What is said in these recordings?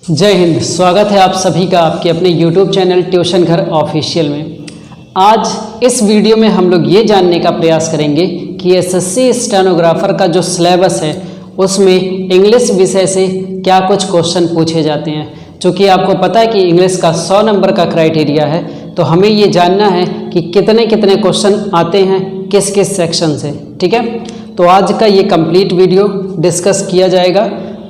जय हिंद। स्वागत है आप सभी का आपके अपने YouTube चैनल ट्यूशन घर ऑफिशियल में। आज इस वीडियो में हम लोग ये जानने का प्रयास करेंगे कि एसएससी स्टेनोग्राफर का जो सिलेबस है उसमें इंग्लिश विषय से क्या कुछ क्वेश्चन पूछे जाते हैं। चूँकि आपको पता है कि इंग्लिश का 100 नंबर का क्राइटेरिया है, तो हमें ये जानना है कि कितने कितने क्वेश्चन आते हैं किस किस सेक्शन से। ठीक है, तो आज का ये कंप्लीट वीडियो डिस्कस किया जाएगा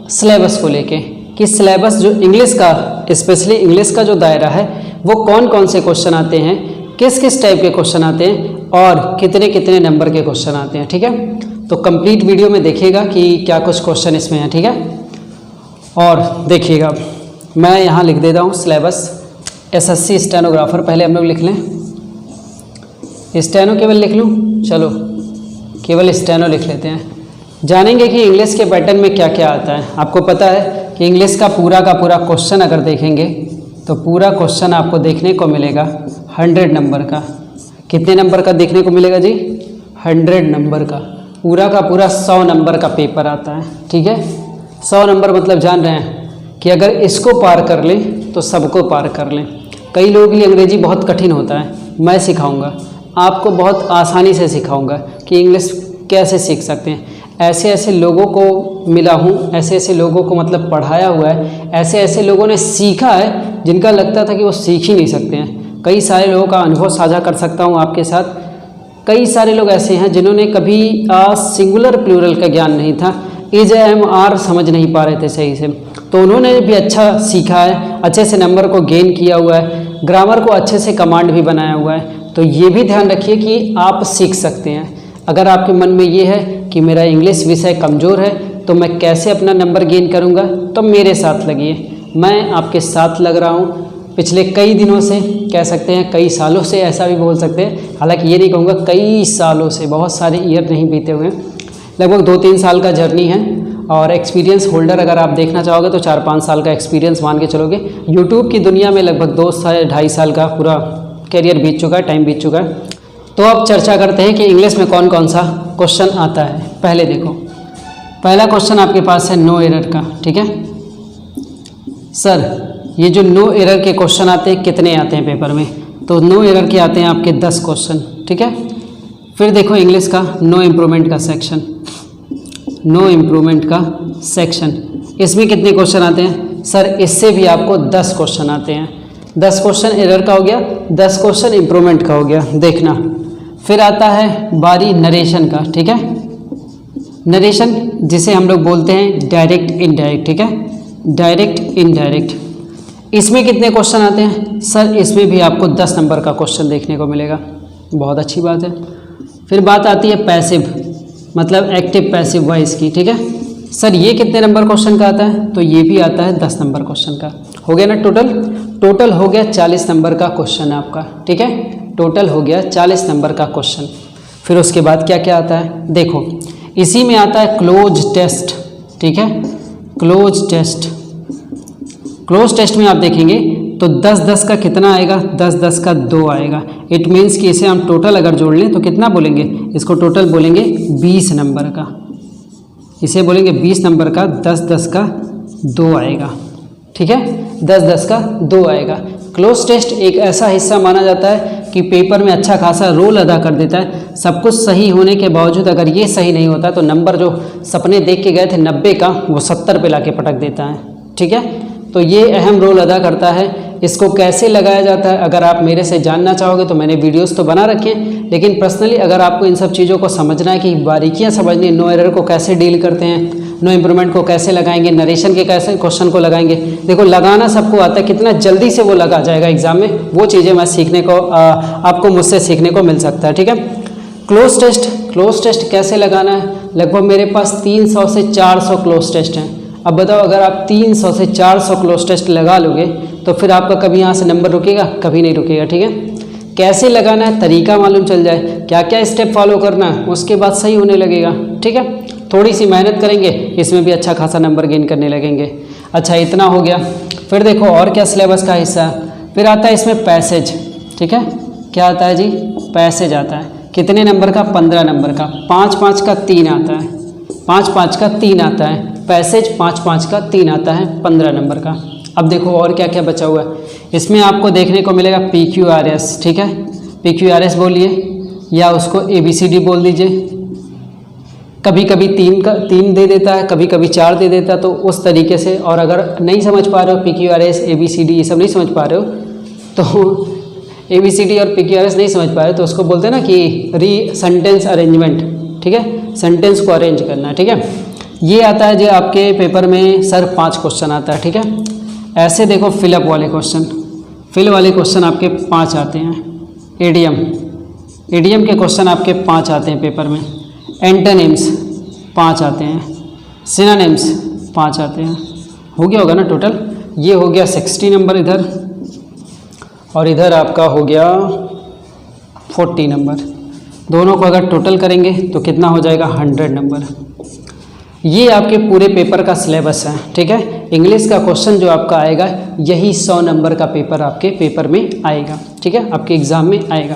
सिलेबस को लेके कि सिलेबस जो इंग्लिश का, स्पेशली इंग्लिश का जो दायरा है वो कौन कौन से क्वेश्चन आते हैं, किस किस टाइप के क्वेश्चन आते हैं और कितने कितने नंबर के क्वेश्चन आते हैं। ठीक है, तो कंप्लीट वीडियो में देखिएगा कि क्या कुछ क्वेश्चन इसमें है। ठीक है, और देखिएगा मैं यहाँ लिख देता हूँ सिलेबस एसएससी स्टेनोग्राफर। पहले हम लोग लिख लें, स्टेनो केवल लिख लूँ, चलो केवल स्टेनो लिख लेते हैं। जानेंगे कि इंग्लिश के पैटर्न में क्या क्या आता है। आपको पता है कि इंग्लिश का पूरा क्वेश्चन अगर देखेंगे तो पूरा क्वेश्चन आपको देखने को मिलेगा 100 नंबर का। कितने नंबर का देखने को मिलेगा जी? 100 नंबर का। पूरा 100 नंबर का पेपर आता है। ठीक है, 100 नंबर मतलब जान रहे हैं कि अगर इसको पार कर लें तो सबको पार कर लें। कई लोगों के लिए अंग्रेजी बहुत कठिन होता है, मैं सिखाऊंगा आपको, बहुत आसानी से सिखाऊंगा कि इंग्लिश कैसे सीख सकते हैं। ऐसे ऐसे लोगों को मिला हूँ, ऐसे ऐसे लोगों को मतलब पढ़ाया हुआ है, ऐसे ऐसे लोगों ने सीखा है जिनका लगता था कि वो सीख ही नहीं सकते हैं। कई सारे लोगों का अनुभव साझा कर सकता हूँ आपके साथ। कई सारे लोग ऐसे हैं जिन्होंने कभी सिंगुलर प्लूरल का ज्ञान नहीं था, इज एम आर समझ नहीं पा रहे थे सही से, तो उन्होंने भी अच्छा सीखा है, अच्छे से नंबर को गेन किया हुआ है, ग्रामर को अच्छे से कमांड भी बनाया हुआ है। तो ये भी ध्यान रखिए कि आप सीख सकते हैं। अगर आपके मन में ये है कि मेरा इंग्लिश विषय कमज़ोर है तो मैं कैसे अपना नंबर गेन करूंगा, तो मेरे साथ लगिए। मैं आपके साथ लग रहा हूं पिछले कई दिनों से, कह सकते हैं कई सालों से, ऐसा भी बोल सकते हैं। हालांकि ये नहीं कहूँगा कई सालों से, बहुत सारे ईयर नहीं बीते हुए हैं, लगभग 2-3 साल का जर्नी है। और एक्सपीरियंस होल्डर अगर आप देखना चाहोगे तो 4-5 साल का एक्सपीरियंस मान के चलोगे। यूट्यूब की दुनिया में लगभग 2 से 2.5 साल का पूरा कैरियर बीत चुका है, टाइम बीत चुका है। तो अब चर्चा करते हैं कि इंग्लिश में कौन कौन सा क्वेश्चन आता है। पहले देखो, पहला क्वेश्चन आपके पास है नो एरर का। ठीक है सर, ये जो नो एरर के क्वेश्चन आते हैं कितने आते हैं पेपर में? तो नो एरर के आते हैं आपके 10 क्वेश्चन। ठीक है, फिर देखो इंग्लिश का नो इम्प्रूवमेंट का सेक्शन, नो इम्प्रूवमेंट का सेक्शन, इसमें कितने क्वेश्चन आते हैं? सर इससे भी आपको 10 क्वेश्चन आते हैं। 10 क्वेश्चन एरर का हो गया, 10 क्वेश्चन इम्प्रूवमेंट का हो गया। देखना, फिर आता है बारी नरेशन का। ठीक है, नरेशन जिसे हम लोग बोलते हैं डायरेक्ट इनडायरेक्ट। ठीक है, डायरेक्ट इनडायरेक्ट, इसमें कितने क्वेश्चन आते हैं? सर इसमें भी आपको 10 नंबर का क्वेश्चन देखने को मिलेगा। बहुत अच्छी बात है। फिर बात आती है पैसिव, मतलब एक्टिव पैसिव वॉइस की। ठीक है, सर ये कितने नंबर क्वेश्चन का आता है? तो ये भी आता है 10 नंबर क्वेश्चन का। हो गया ना, टोटल हो गया 40 नंबर का क्वेश्चन आपका। ठीक है, टोटल हो गया 40 नंबर का क्वेश्चन। फिर उसके बाद क्या क्या आता है? देखो इसी में आता है क्लोज टेस्ट। ठीक है, क्लोज टेस्ट, क्लोज टेस्ट में आप देखेंगे तो 10-10 का कितना आएगा? 10-10 का 2 आएगा। इट मीन्स कि इसे हम टोटल अगर जोड़ लें तो कितना बोलेंगे? इसको टोटल बोलेंगे 20 नंबर का, इसे बोलेंगे 20 नंबर का। 10-10 का 2 आएगा। ठीक है, 10-10 का 2 आएगा। क्लोज टेस्ट एक ऐसा हिस्सा माना जाता है कि पेपर में अच्छा खासा रोल अदा कर देता है। सब कुछ सही होने के बावजूद अगर ये सही नहीं होता तो नंबर जो सपने देख के गए थे 90 का, वो 70 पे लाके पटक देता है। ठीक है, तो ये अहम रोल अदा करता है। इसको कैसे लगाया जाता है अगर आप मेरे से जानना चाहोगे तो मैंने वीडियोस तो बना रखे हैं, लेकिन पर्सनली अगर आपको इन सब चीज़ों को समझना है कि बारीकियां समझनी, नो एरर को कैसे डील करते हैं, नो इम्प्रूवमेंट को कैसे लगाएंगे, नरेशन के कैसे क्वेश्चन को लगाएंगे, देखो लगाना सबको आता है, कितना जल्दी से वो लगा जाएगा एग्जाम में, वो चीज़ें मैं सीखने को आपको मुझसे सीखने को मिल सकता है। ठीक है, क्लोज टेस्ट, क्लोज टेस्ट कैसे लगाना है? लगभग मेरे पास 300 से 400 क्लोज टेस्ट हैं। अब बताओ, अगर आप 300 से 400 क्लोज टेस्ट लगा लोगे तो फिर आपका कभी यहाँ से नंबर रुकेगा? कभी नहीं रुकेगा। ठीक है, कैसे लगाना है तरीका मालूम चल जाए, क्या क्या स्टेप फॉलो करना है, उसके बाद सही होने लगेगा। ठीक है, थोड़ी सी मेहनत करेंगे, इसमें भी अच्छा खासा नंबर गेन करने लगेंगे। अच्छा, इतना हो गया। फिर देखो और क्या सिलेबस का हिस्सा है। फिर आता है इसमें पैसेज। ठीक है, क्या आता है जी? पैसेज आता है। कितने नंबर का? 15 नंबर का। 5-5 का 3 आता है, 5-5 का 3 आता है। पैसेज 5-5 का 3 आता है, 15 नंबर का। अब देखो और क्या क्या बचा हुआ है। इसमें आपको देखने को मिलेगा PQRS, ठीक है, PQRS बोलिए या उसको ABCD बोल दीजिए। कभी कभी 3 दे देता है, कभी कभी 4 दे देता है, तो उस तरीके से। और अगर नहीं समझ पा रहे हो PQRS ABCD ये सब नहीं समझ पा रहे हो तो ABCD और PQRS नहीं समझ पा रहे तो उसको बोलते हैं ना कि सेंटेंस अरेंजमेंट, ठीक है, सेंटेंस को अरेंज करना, ठीक है। ये आता है जो आपके पेपर में सर 5 क्वेश्चन आता है, ठीक है। ऐसे देखो फिलअप वाले क्वेश्चन, फिल वाले क्वेश्चन आपके 5 आते हैं। एडियम के क्वेश्चन आपके 5 आते हैं पेपर में। एंटोनिम्स 5 आते हैं। सिनोनिम्स 5 आते हैं। हो गया होगा ना टोटल, ये हो गया 60 नंबर इधर, और इधर आपका हो गया 40 नंबर। दोनों को अगर टोटल करेंगे तो कितना हो जाएगा 100 नंबर। ये आपके पूरे पेपर का सिलेबस है, ठीक है। इंग्लिश का क्वेश्चन जो आपका आएगा यही 100 नंबर का पेपर आपके पेपर में आएगा, ठीक है, आपके एग्ज़ाम में आएगा।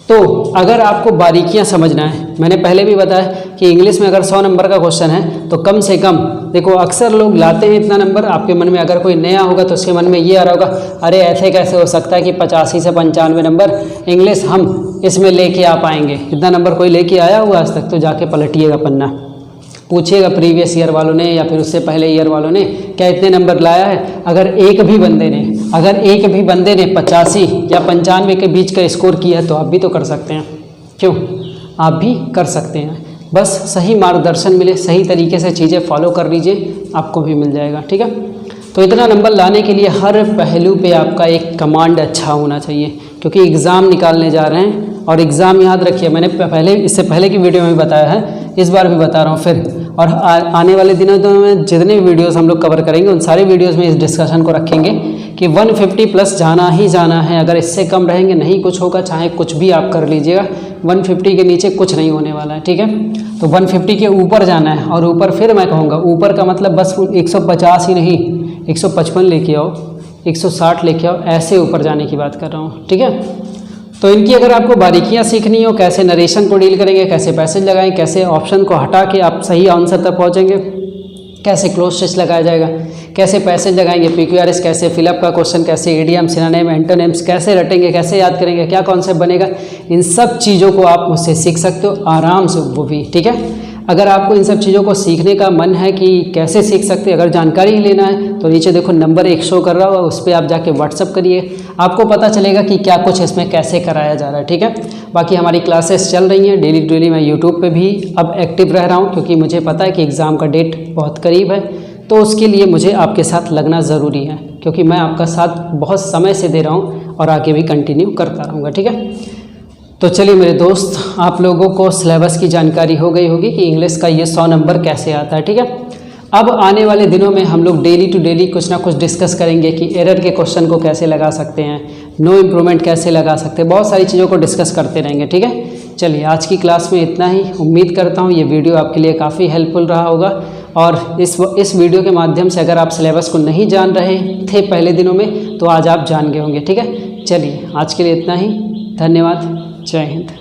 तो अगर आपको बारीकियां समझना है, मैंने पहले भी बताया कि इंग्लिश में अगर 100 नंबर का क्वेश्चन है तो कम से कम देखो अक्सर लोग लाते हैं इतना नंबर। आपके मन में अगर कोई नया होगा तो उसके मन में ये आ रहा होगा, अरे ऐसे कैसे हो सकता है कि 85 से 95 नंबर इंग्लिश हम इसमें लेके आ पाएंगे। इतना नंबर कोई लेके आया हुआ आज तक? तो जाके पलटिएगा पन्ना, पूछिएगा प्रीवियस ईयर वालों ने या फिर उससे पहले ईयर वालों ने क्या इतने नंबर लाया है। अगर एक भी बंदे ने 85 या 95 के बीच का स्कोर किया है तो आप भी तो कर सकते हैं। क्यों? आप भी कर सकते हैं, बस सही मार्गदर्शन मिले, सही तरीके से चीज़ें फॉलो कर लीजिए, आपको भी मिल जाएगा, ठीक है। तो इतना नंबर लाने के लिए हर पहलू पे आपका एक कमांड अच्छा होना चाहिए, क्योंकि एग्ज़ाम निकालने जा रहे हैं। और एग्ज़ाम याद रखिए, मैंने इससे पहले की वीडियो में बताया है, इस बार भी बता रहा हूँ फिर। और आने वाले दिनों में जितने वीडियोस हम लोग कवर करेंगे उन सारे वीडियोस में इस डिस्कशन को रखेंगे कि 150 प्लस जाना ही जाना है। अगर इससे कम रहेंगे नहीं कुछ होगा, चाहे कुछ भी आप कर लीजिएगा, 150 के नीचे कुछ नहीं होने वाला है, ठीक है। तो 150 के ऊपर जाना है, और ऊपर फिर मैं कहूँगा ऊपर का मतलब बस 150 ही नहीं, 155 लेके आओ, 160 लेके आओ, ऐसे ऊपर जाने की बात कर रहा हूँ, ठीक है। तो इनकी अगर आपको बारीकियां सीखनी हो, कैसे नरेशन को डील करेंगे, कैसे पैसेज लगाएं, कैसे ऑप्शन को हटा के आप सही आंसर तक पहुंचेंगे, कैसे क्लोज स्टिच लगाया जाएगा, कैसे पैसेज लगाएंगे, PQRS कैसे, फिलअप का क्वेश्चन कैसे, इडियम, सिनोनिम, एंटोनिम्स कैसे रटेंगे, कैसे याद करेंगे, क्या कॉन्सेप्ट बनेगा, इन सब चीज़ों को आप मुझसे सीख सकते हो आराम से, वो भी, ठीक है। अगर आपको इन सब चीज़ों को सीखने का मन है कि कैसे सीख सकते हैं, अगर जानकारी ही लेना है तो नीचे देखो नंबर 1 शो कर रहा होगा, उस पर आप जाके व्हाट्सअप करिए, आपको पता चलेगा कि क्या कुछ इसमें कैसे कराया जा रहा है, ठीक है। बाकी हमारी क्लासेस चल रही हैं डेली डेली। मैं यूट्यूब पे भी अब एक्टिव रह रहा हूँ, क्योंकि मुझे पता है कि एग्ज़ाम का डेट बहुत करीब है, तो उसके लिए मुझे आपके साथ लगना ज़रूरी है, क्योंकि मैं आपका साथ बहुत समय से दे रहा हूँ और आगे भी कंटिन्यू करता रहूँगा, ठीक है। तो चलिए मेरे दोस्त, आप लोगों को सिलेबस की जानकारी हो गई होगी कि इंग्लिश का ये 100 नंबर कैसे आता है, ठीक है। अब आने वाले दिनों में हम लोग डेली टू डेली कुछ ना कुछ डिस्कस करेंगे कि एरर के क्वेश्चन को कैसे लगा सकते हैं, नो इम्प्रूवमेंट कैसे लगा सकते हैं, बहुत सारी चीज़ों को डिस्कस करते रहेंगे, ठीक है। चलिए आज की क्लास में इतना ही। उम्मीद करता हूँ ये वीडियो आपके लिए काफ़ी हेल्पफुल रहा होगा, और इस वीडियो के माध्यम से अगर आप सिलेबस को नहीं जान रहे थे पहले दिनों में तो आज आप जान गए होंगे, ठीक है। चलिए आज के लिए इतना ही, धन्यवाद, जय हिंद।